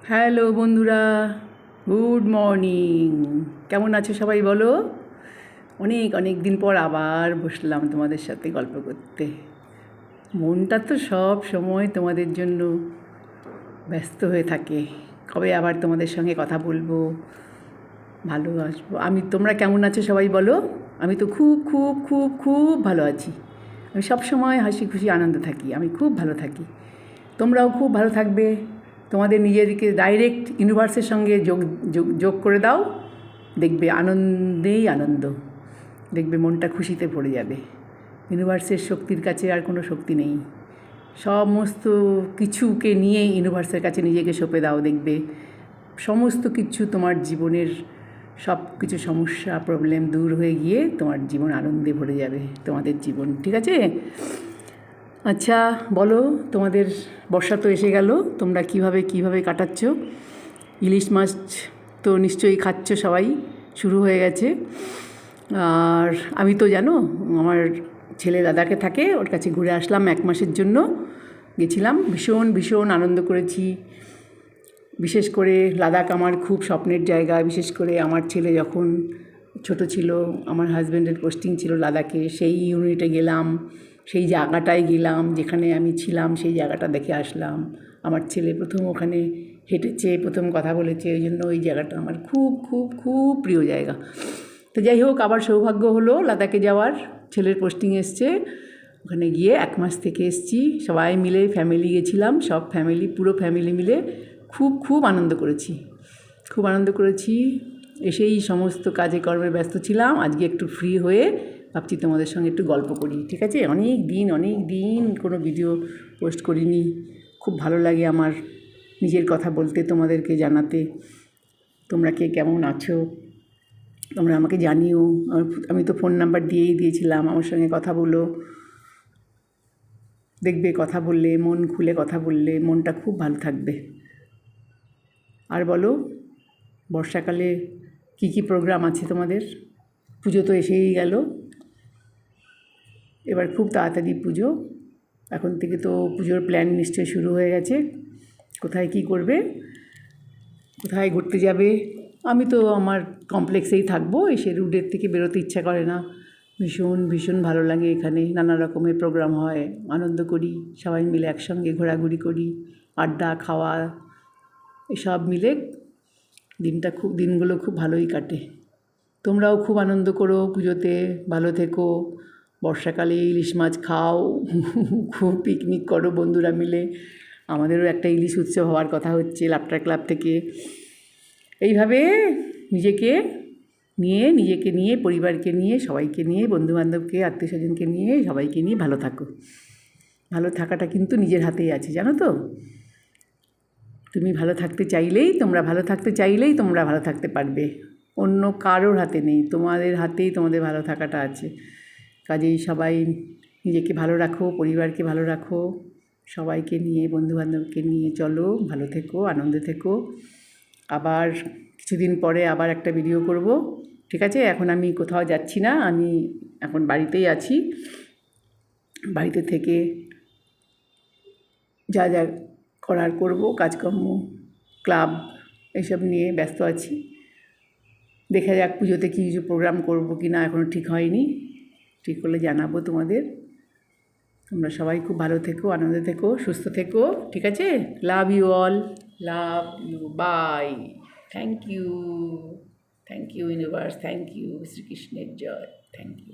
Hello বন্ধুরা, good morning. কেমন আছো সবাই বলো? অনেক অনেক দিন পর আবার বসলাম তোমাদের সাথে গল্প করতে। মনটা তো সব সময় তোমাদের জন্য ব্যস্ত হয়ে থাকে, কবে আবার তোমাদের সঙ্গে কথা বলবো, ভালোবাসবো। তোমরা কেমন আছো সবাই বলো? আমি তো খুব খুব খুব খুব ভালো আছি। আমি সব সময় হাসি খুশি আনন্দ থাকি, আমি খুব ভালো থাকি। তোমরাও খুব ভালো থাকবে। তোমাদের নিজেদেরকে ডাইরেক্ট ইউনিভার্সের সঙ্গে যোগ যোগ যোগ করে দাও, দেখবে আনন্দেই আনন্দ, দেখবে মনটা খুশিতে ভরে যাবে। ইউনিভার্সের শক্তির কাছে আর কোনো শক্তি নেই। সমস্ত কিছুকে নিয়ে ইউনিভার্সের কাছে নিজেকে সঁপে দাও, দেখবে সমস্ত কিছু তোমার জীবনের সব কিছু সমস্যা প্রবলেম দূর হয়ে গিয়ে তোমার জীবন আনন্দে ভরে যাবে, তোমাদের জীবন। ঠিক আছে? আচ্ছা বলো, তোমাদের বর্ষা তো এসে গেল, তোমরা কিভাবে কাটাচ্ছ? ইলিশ মাছ তো নিশ্চয়ই খাচ্ছ সবাই, শুরু হয়ে গেছে। আর আমি তো জানো, আমার ছেলে লাদাখে থাকে, ওর কাছে ঘুরে আসলাম 1 মাসের জন্য গেছিলাম। ভীষণ ভীষণ আনন্দ করেছি। বিশেষ করে লাদাখ আমার খুব স্বপ্নের জায়গা। বিশেষ করে আমার ছেলে যখন ছোট ছিল, আমার হাজব্যান্ডের পোস্টিং ছিল লাদাখে, সেই ইউনিটে গেলাম, সেই জায়গাটায় গেলাম যেখানে আমি ছিলাম, সেই জায়গাটা দেখে আসলাম। আমার ছেলে প্রথম ওখানে হেঁটেছে, প্রথম কথা বলেছে, ওই জন্য ওই জায়গাটা আমার খুব খুব খুব প্রিয় জায়গা। তো যাই হোক, আবার সৌভাগ্য হলো লাদাখে যাওয়ার, ছেলের পোস্টিং এসছে, ওখানে গিয়ে 1 মাস থেকে এসেছি। সবাই মিলে ফ্যামিলি গেছিলাম, সব ফ্যামিলি, পুরো ফ্যামিলি মিলে খুব খুব আনন্দ করেছি, খুব আনন্দ করেছি। এসেই সমস্ত কাজে কর্মে ব্যস্ত ছিলাম, আজকে একটু ফ্রি হয়ে ভাবছি তোমাদের সঙ্গে একটু গল্প করি। ঠিক আছে? অনেক দিন কোনো ভিডিও পোস্ট করিনি। খুব ভালো লাগে আমার নিজের কথা বলতে, তোমাদেরকে জানাতে। তোমরা কে কেমন আছো তোমরা আমাকে জানিও। আমি তো ফোন নাম্বার দিয়েছিলাম, আমার সঙ্গে কথা বলো। দেখবে কথা বললে, মন খুলে কথা বললে মনটা খুব ভালো থাকবে। আর বলো, বর্ষাকালে কী প্রোগ্রাম আছে তোমাদের? পুজো তো এসেই গেল, এবার খুব তাড়াতাড়ি পুজো। এখন থেকে তো পুজোর প্ল্যান নিশ্চয়ই শুরু হয়ে গেছে। কোথায় কী করবে, কোথায় ঘুরতে যাবে? আমি তো আমার কমপ্লেক্সেই থাকবো, এসে রুডের থেকে বেরোতে ইচ্ছা করে না। ভীষণ ভীষণ ভালো লাগে এখানে, নানা রকমের প্রোগ্রাম হয়, আনন্দ করি, সবাই মিলে একসঙ্গে ঘোরাঘুরি করি, আড্ডা খাওয়া, এসব মিলে দিনগুলো খুব ভালোই কাটে। তোমরাও খুব আনন্দ করো পুজোতে, ভালো থেকো। বর্ষাকালে ইলিশ মাছ খাও, খুব পিকনিক করো বন্ধুরা মিলে। আমাদেরও একটা ইলিশ উৎসব হওয়ার কথা হচ্ছে লাপটার ক্লাব থেকে। এইভাবে নিজেকে নিয়ে পরিবারকে নিয়ে, সবাইকে নিয়ে, বন্ধুবান্ধবকে, আত্মীয় স্বজনকে নিয়ে, সবাইকে নিয়ে ভালো থাকো। ভালো থাকাটা কিন্তু নিজের হাতেই আছে, জানো তো? তোমরা ভালো থাকতে চাইলেই তোমরা ভালো থাকতে পারবে, অন্য কারোর হাতে নেই, তোমাদের হাতেই তোমাদের ভালো থাকাটা আছে। কাজেই সবাই নিজেকে ভালো রাখো, পরিবারকে ভালো রাখো, সবাইকে নিয়ে, বন্ধুবান্ধবকে নিয়ে চলো, ভালো থেকো, আনন্দে থেকো। আবার কিছুদিন পরে আবার একটা ভিডিও করব। ঠিক আছে? এখন আমি কোথাও যাচ্ছি না, আমি এখন বাড়িতেই আছি। বাড়িতে থেকে যা যা করার করব, কাজকর্ম, ক্লাব, এসব নিয়ে ব্যস্ত আছি। দেখা যাক পুজোতে কি কিছু প্রোগ্রাম করব কি না, এখনও ঠিক হয়নি। ঠিক হলে জানাবো তোমাদের। তোমরা সবাই খুব ভালো থেকো, আনন্দে থেকো, সুস্থ থেকো। ঠিক আছে? Love you all, love you, bye. Thank you universe, thank you শ্রীকৃষ্ণের জয়, থ্যাংক ইউ।